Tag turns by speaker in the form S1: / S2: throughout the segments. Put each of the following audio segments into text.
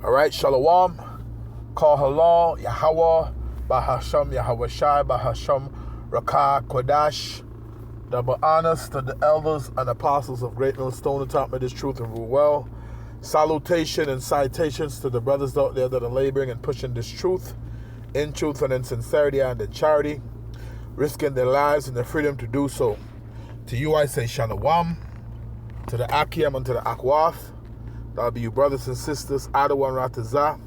S1: All right, Shalom, Kol Halal, Yahweh, Bahasham, Yahweh Shai, Bahasham, Rakah, Kodash. Double honors to the elders and apostles of Great Millstone who taught me this truth and rule well. Salutation and citations to the brothers out there that are laboring and pushing this truth in truth and in sincerity and in charity, risking their lives and their freedom to do so. To you I say Shalom, to the Akim and to the Akwath. That'll be you brothers and sisters, Adawan Ratazah.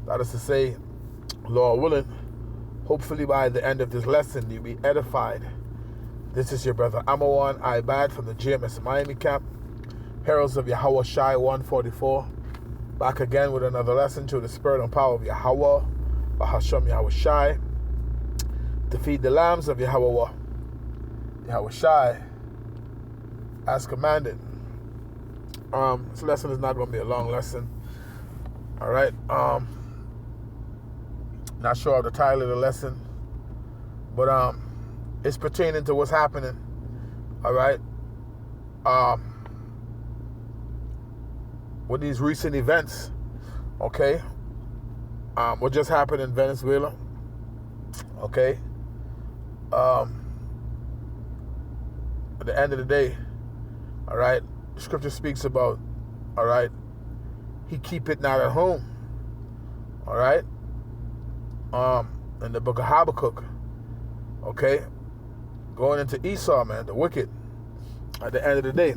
S1: That is to say, Lord willing, hopefully by the end of this lesson you'll be edified. This is your brother Amawan Ibad from the GMS Miami camp, Heralds of Yahweh Shai 144. Back again with another lesson through the spirit and power of Yahweh, Bahasham Yahweh Shai, to feed the lambs of Yahweh Shai as commanded. This lesson is not going to be a long lesson. All right. Not sure of the title of the lesson, but it's pertaining to what's happening. All right. With these recent events, okay. What just happened in Venezuela, okay. At the end of the day, all right, Scripture speaks about, all right, he keep it not at home, all right, in the book of Habakkuk, okay, going into Esau, man, the wicked, at the end of the day,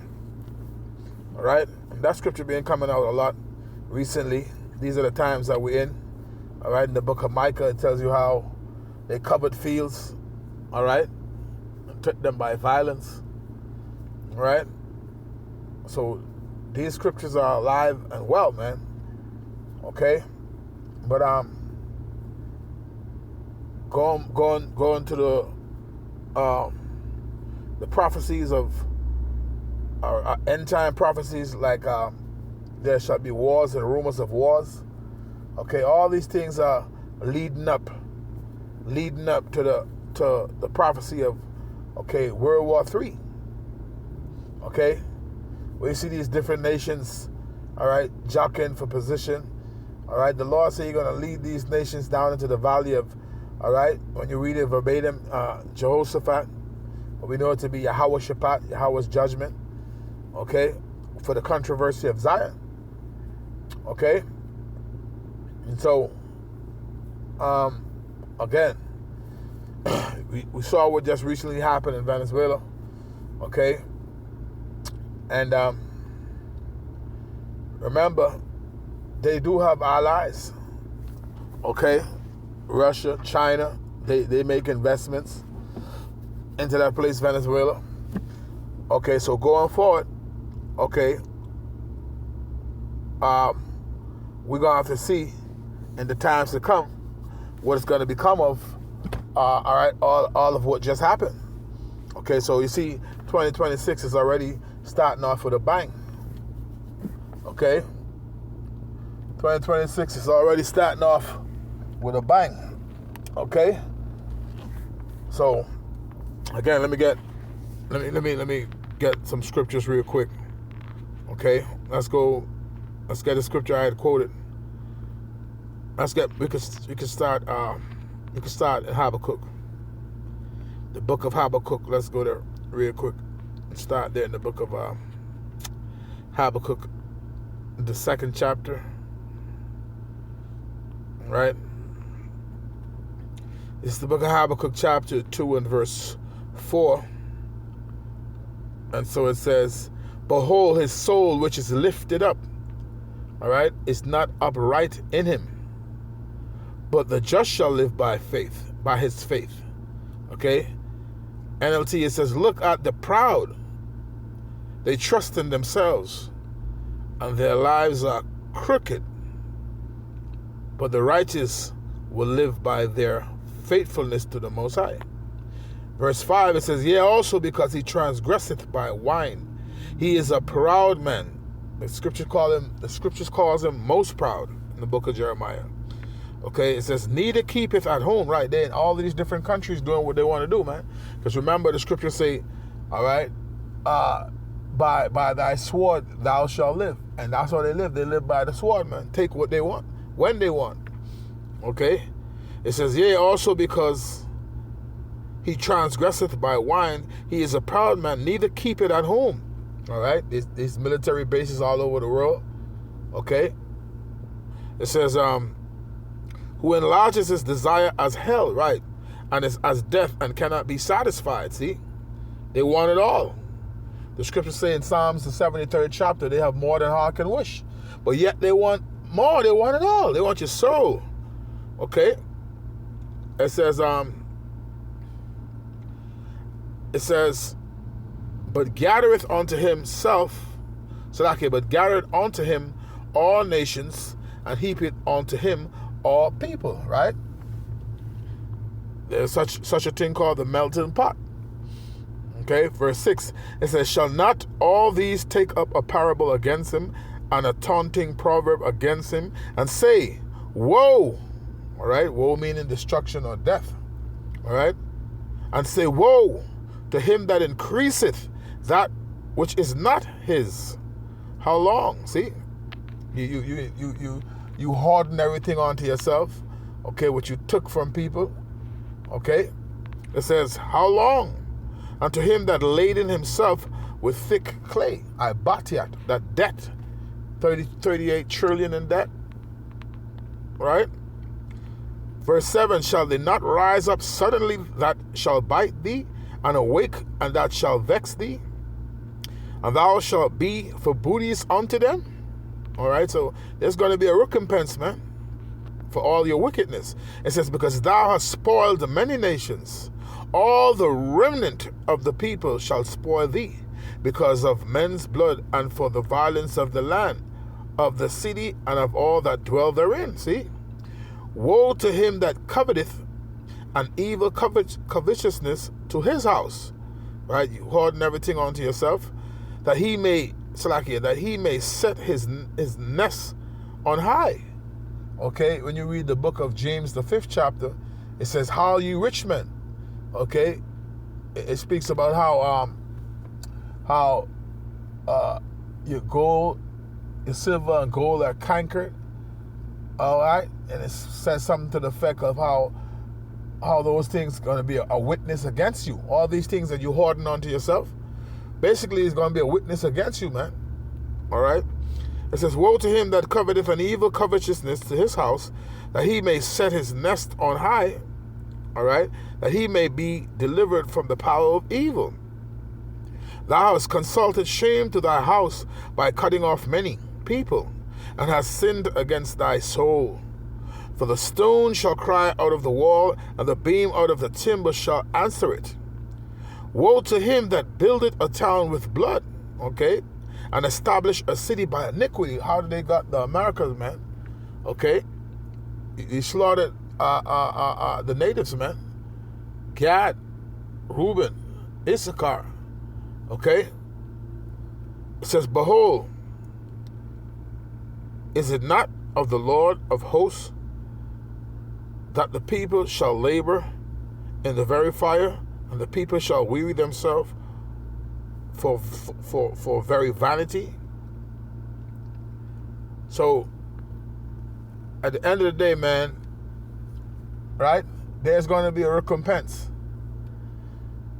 S1: all right, and that scripture been coming out a lot recently. These are the times that we're in, all right. In the book of Micah, it tells you how they covered fields, all right, and took them by violence, all right. So these scriptures are alive and well, man. Okay, but going to the prophecies of our end time prophecies, like there shall be wars and rumors of wars. Okay, all these things are leading up to the prophecy of, okay, World War III. Okay. We see these different nations, all right, jockeying for position. All right, the Lord said you're going to lead these nations down into the valley of, all right, when you read it verbatim, Jehoshaphat, we know it to be Yahweh Shabbat, Yahweh's judgment, okay, for the controversy of Zion, okay. And so, again, we saw what just recently happened in Venezuela, okay. And remember, they do have allies, okay? Russia, China, they make investments into that place, Venezuela. Okay, so going forward, okay, we're going to have to see in the times to come what it's going to become of, all right, all of what just happened. Okay, so you see, 2026 is already starting off with a bang. Okay? 2026 is already starting off with a bang. Okay? So, again, let me get some scriptures real quick. Okay? Let's get the scripture I had quoted. We can start in Habakkuk. The book of Habakkuk. Let's go there real quick. Start there in the book of Habakkuk, the 2nd chapter, right? It's the book of Habakkuk chapter 2 and verse 4. And so it says, behold, his soul which is lifted up, all right, is not upright in him, but the just shall live by faith, by his faith. Okay? NLT, it says, look at the proud. They trust in themselves, and their lives are crooked. But the righteous will live by their faithfulness to the Most High. Verse 5, it says, yea, also because he transgresseth by wine. He is a proud man. The scriptures calls him most proud in the book of Jeremiah. Okay, it says, neither keepeth at home, right? They're in all of these different countries doing what they want to do, man. Because remember, the scriptures say, all right, by thy sword thou shalt live. And that's how they live. They live by the sword, man. Take what they want, when they want. Okay? It says, yea, also because he transgresseth by wine, he is a proud man, neither keep it at home. All right? These military bases all over the world. Okay? It says, who enlarges his desire as hell, right? And is as death and cannot be satisfied. See? They want it all. The scriptures say in Psalms, the 73rd chapter, they have more than heart can wish. But yet they want more. They want it all. They want your soul. Okay? It says, but gathereth unto himself, but gathereth unto him all nations, and heapeth unto him all people, right? There's such a thing called the melting pot. Okay, verse 6, it says, shall not all these take up a parable against him, and a taunting proverb against him, and say, woe, all right, woe meaning destruction or death, all right, and say, woe to him that increaseth that which is not his. How long? See, you hoarding everything onto yourself, okay, what you took from people, okay. It says, how long? And to him that laden himself with thick clay, Ibatiat, that debt, 38 trillion in debt, right? Verse 7, shall they not rise up suddenly that shall bite thee, and awake, and that shall vex thee? And thou shalt be for booties unto them? All right, so there's going to be a recompense, man, for all your wickedness. It says, because thou hast spoiled many nations, all the remnant of the people shall spoil thee, because of men's blood, and for the violence of the land, of the city, and of all that dwell therein. See? Woe to him that coveteth an evil covetousness to his house. Right? You hoarding everything onto yourself, that he may, that he may set his nest on high. Okay? When you read the book of James, the 5th chapter, it says, how you rich men. Okay, it speaks about how your gold, your silver and gold are cankered. All right, and it says something to the effect of how those things are going to be a witness against you. All these things that you're hoarding onto yourself, basically, is going to be a witness against you, man. All right. It says, woe to him that coveteth an evil covetousness to his house, that he may set his nest on high. All right, that he may be delivered from the power of evil. Thou hast consulted shame to thy house by cutting off many people, and hast sinned against thy soul. For the stone shall cry out of the wall, and the beam out of the timber shall answer it. Woe to him that buildeth a town with blood, okay, and establish a city by iniquity. How did they got the Americans, man? Okay, he slaughtered the natives, man. Gad, Reuben, Issachar. Okay? It says, behold, is it not of the Lord of hosts that the people shall labor in the very fire, and the people shall weary themselves for very vanity? So, at the end of the day, man, right, there's going to be a recompense.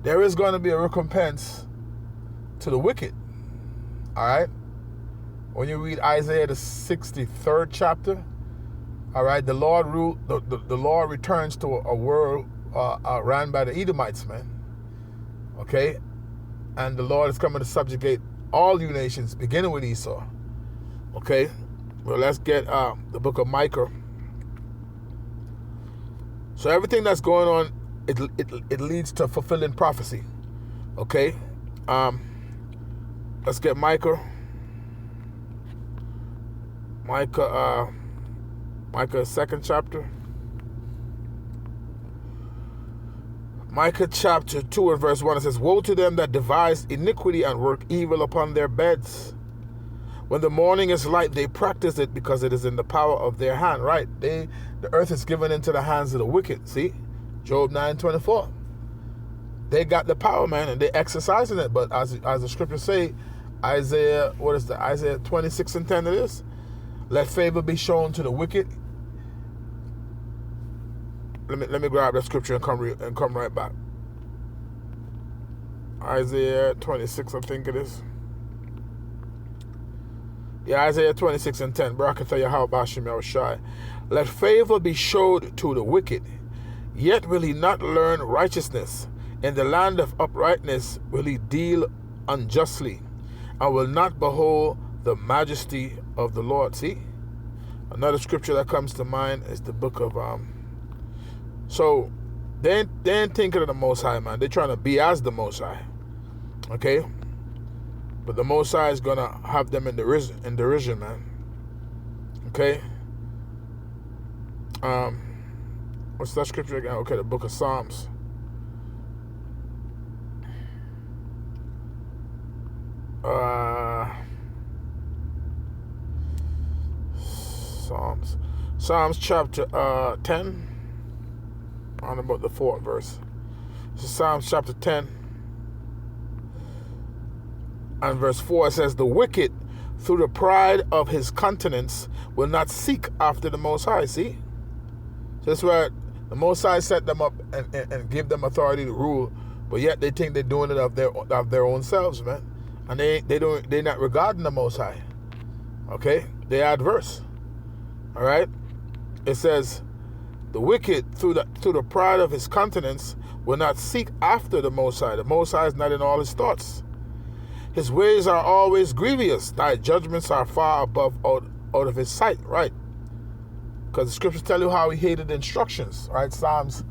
S1: There is going to be a recompense to the wicked. All right? When you read Isaiah, the 63rd chapter, all right, the Lord returns to a world ran by the Edomites, man. Okay? And the Lord is coming to subjugate all you nations, beginning with Esau. Okay? Well, let's get the book of Micah. So everything that's going on, it leads to fulfilling prophecy. Okay? Let's get Micah. Micah 2nd chapter. Micah chapter 2 and verse 1, it says, woe to them that devise iniquity and work evil upon their beds. When the morning is light, they practice it because it is in the power of their hand. Right? The earth is given into the hands of the wicked. See? Job 9:24. They got the power, man, and they're exercising it. But as the scriptures say, Isaiah, what is that? Isaiah 26:10 it is. Let favor be shown to the wicked. Let me grab that scripture and come right back. Isaiah 26, I think it is. Yeah, Isaiah 26:10. Barakatha Yahweh Bashim Yahushai. Let favor be showed to the wicked, yet will he not learn righteousness. In the land of uprightness will he deal unjustly, and will not behold the majesty of the Lord. See? Another scripture that comes to mind is the book of so they ain't thinking of the Most High, man. They're trying to be as the Most High. Okay? But the Most High is gonna have them in derision, man. Okay? What's that scripture again? Okay, the book of Psalms. Psalms chapter 10, on about the 4th verse. This is Psalms chapter 10 and verse 4. It says, the wicked through the pride of his countenance will not seek after the Most High. See? So that's where the Most High set them up and give them authority to rule, but yet they think they're doing it of their own selves, man. And they're not regarding the Most High. Okay? They're adverse. All right? It says, the wicked through the pride of his countenance will not seek after the Most High. The Most High is not in all his thoughts. His ways are always grievous. Thy judgments are far above out of his sight. Right? Because the scriptures tell you how he hated instructions. Right? Psalms,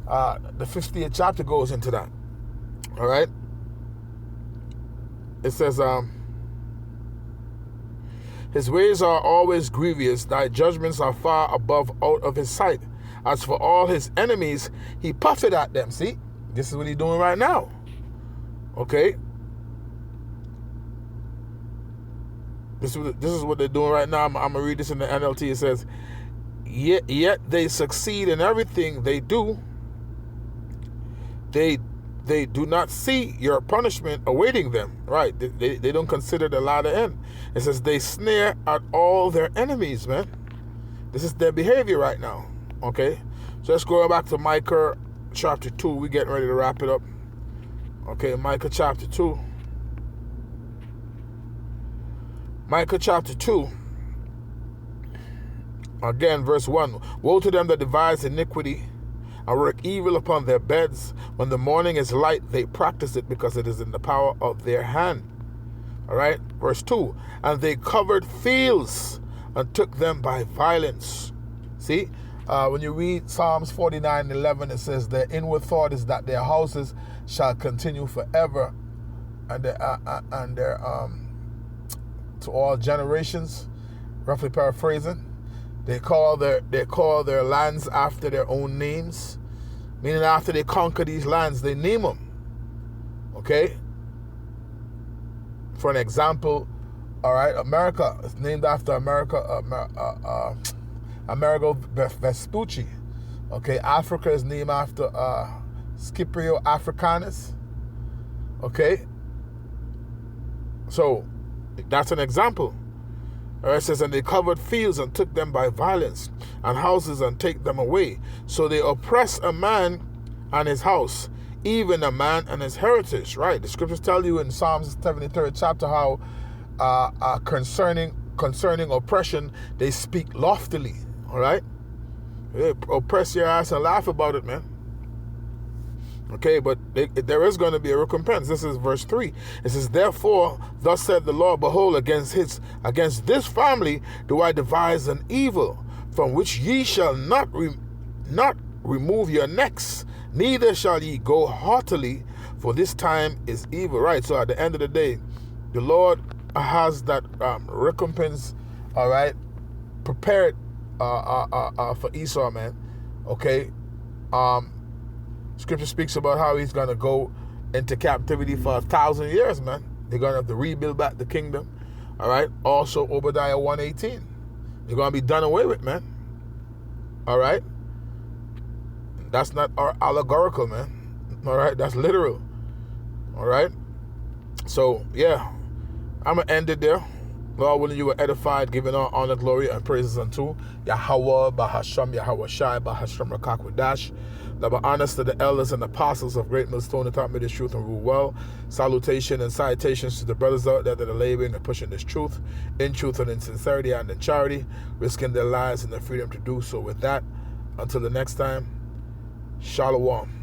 S1: the 50th chapter goes into that. All right? It says, his ways are always grievous. Thy judgments are far above out of his sight. As for all his enemies, he puffeth at them. See? This is what he's doing right now. Okay? This is what they're doing right now. I'm going to read this in the NLT. It says, Yet they succeed in everything they do. They do not see your punishment awaiting them. Right? They don't consider the latter end. It says they snare at all their enemies, man. This is their behavior right now. Okay? So let's go back to Micah chapter 2. We're getting ready to wrap it up. Okay, Micah chapter 2. Micah chapter 2. Again, verse 1. Woe to them that devise iniquity and work evil upon their beds. When the morning is light, they practice it because it is in the power of their hand. All right, verse 2. And they covered fields and took them by violence. See, when you read Psalms 49:11, it says, their inward thought is that their houses shall continue forever, and their to all generations. Roughly paraphrasing, they call their lands after their own names, meaning after they conquer these lands, they name them. Okay. For an example, all right, America is named after Amerigo Vespucci. Okay, Africa is named after Scipio Africanus. Okay, so that's an example. All right, it says, and they covered fields and took them by violence, and houses and take them away. So they oppress a man and his house, even a man and his heritage. Right? The scriptures tell you in Psalms 73rd chapter how concerning oppression, they speak loftily. All right? They oppress your ass and laugh about it, man. Okay, but there is going to be a recompense. This is verse 3. It says, therefore, thus said the Lord, behold, against this family do I devise an evil, from which ye shall not remove your necks, neither shall ye go haughtily, for this time is evil. Right, so at the end of the day, the Lord has that recompense, all right, prepared for Esau, man. Okay, Scripture speaks about how he's going to go into captivity for 1,000 years, man. They're going to have to rebuild back the kingdom. All right. Also, Obadiah 1:18. They're going to be done away with, man. All right. That's not allegorical, man. All right. That's literal. All right. So, yeah. I'm going to end it there. Lord willing, you were edified, giving all honor, glory, and praises unto Yahweh, Bahasham, Yahweh Shai, Bahasham Rakakwadash. That were honest to the elders and apostles of Great Millstone that taught me this truth and rule well. Salutation and citations to the brothers out there that are laboring and pushing this truth in truth and in sincerity and in charity, risking their lives and their freedom to do so. With that, until the next time, Shalom.